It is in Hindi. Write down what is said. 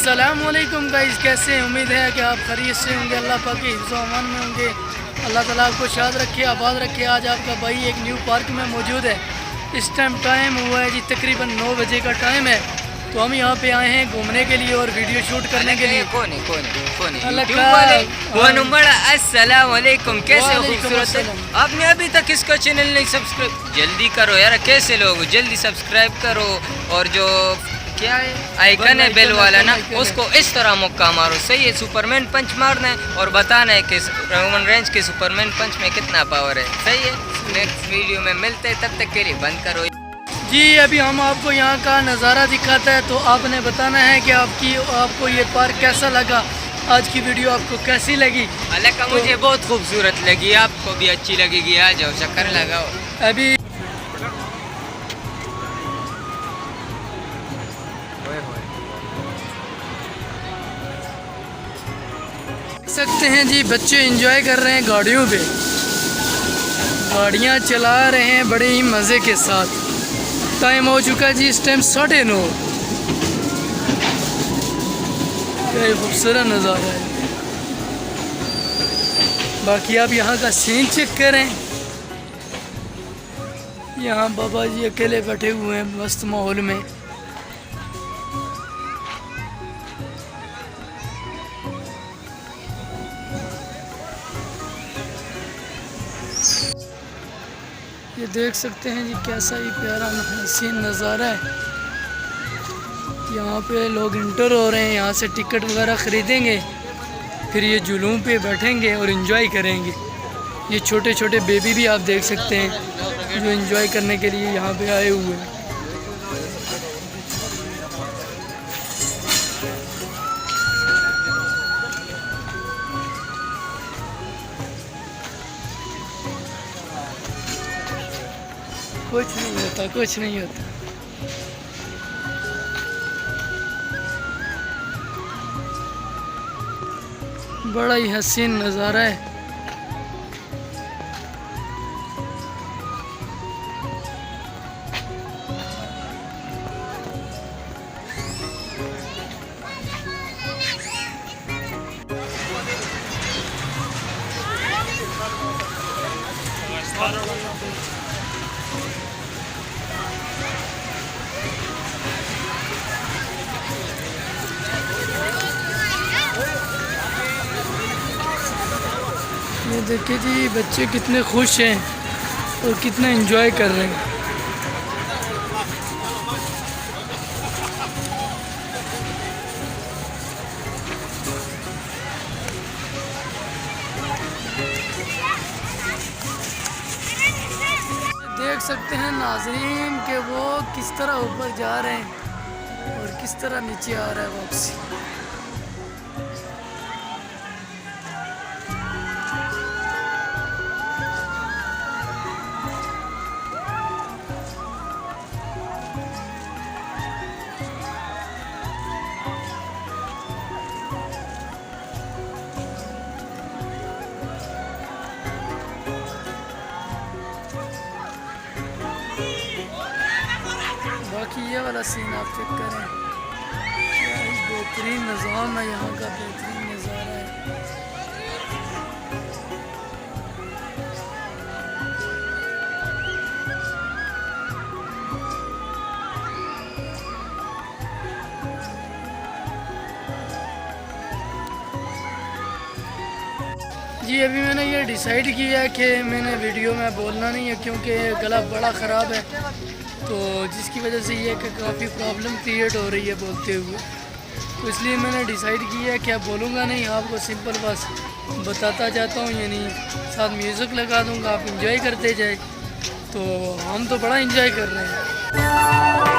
अस्सलामुअलैकुम गाइस, कैसे हैं? उम्मीद है कि आप खैरियत से होंगे, अल्लाह पाक के हिफ्ज़ व अमान में होंगे। अल्लाह ताला आपको शाद रखे, आबाद रखे। आज आपका भाई एक न्यू पार्क में मौजूद है। इस टाइम हुआ है जी तकरीबन 9 बजे का टाइम है। तो हम यहाँ पे आए हैं घूमने के लिए और वीडियो शूट करने के लिए। कौन अस्सलाम वालेकुम, कैसे हो खूबसूरत? आपने अभी तक इसका चैनल नहीं सब्सक्राइब, जल्दी करो यार। कैसे लोग, जल्दी सब्सक्राइब करो और जो क्या है आइकन है बेल वाला ना, उसको इस तरह मुक्का मारो। सही है, सुपरमैन पंच मारना है और बताना है कि रोमन रेंज के सुपरमैन पंच में कितना पावर है। सही है, नेक्स्ट वीडियो में मिलते हैं, तब तक के लिए बंद करो जी। अभी हम आपको यहाँ का नज़ारा दिखाता है तो आपने बताना है कि आपको ये पार्क कैसा लगा। आज की वीडियो आपको कैसी लगी? हालांकि मुझे बहुत खूबसूरत लगी, आपको भी अच्छी लगेगी। आ जाओ, चक्कर लगाओ। अभी सकते हैं जी, बच्चे एंजॉय कर रहे हैं गाड़ियों पे, गाड़ियाँ चला रहे हैं बड़े ही मज़े के साथ। टाइम हो चुका है जी इस टाइम 9:30। क्या खूबसूरत नज़ारा है। बाकी आप यहाँ का सीन चेक करें। यहाँ बाबा जी अकेले बैठे हुए हैं मस्त माहौल में। ये देख सकते हैं जी कैसा ही प्यारा हसीन नज़ारा है। यहाँ पे लोग इंटर हो रहे हैं, यहाँ से टिकट वगैरह ख़रीदेंगे, फिर ये जुलूम पे बैठेंगे और एंजॉय करेंगे। ये छोटे छोटे बेबी भी आप देख सकते हैं जो एंजॉय करने के लिए यहाँ पे आए हुए हैं। कुछ नहीं होता, कुछ नहीं होता। बड़ा ही हसीन नज़ारा है। ये देखिए जी बच्चे कितने खुश हैं और कितना एंजॉय कर रहे हैं। देख सकते हैं नाज़रीन कि वो किस तरह ऊपर जा रहे हैं और किस तरह नीचे आ रहा है वापसी। बाकी ये वाला सीन आप चेक करें, क्या ही बेहतरीन निज़ाम है, यहाँ का बेहतरीन नज़ारा है। जी अभी मैंने ये डिसाइड किया है कि मैंने वीडियो में बोलना नहीं है क्योंकि गला बड़ा ख़राब है, तो जिसकी वजह से ये कि काफ़ी प्रॉब्लम क्रिएट हो रही है बोलते हुए। तो इसलिए मैंने डिसाइड किया है कि अब बोलूँगा नहीं, आपको सिंपल बस बताता जाता हूँ, यानी साथ म्यूज़िक लगा दूँगा, आप इंजॉय करते जाए। तो हम तो बड़ा इंजॉय कर रहे हैं।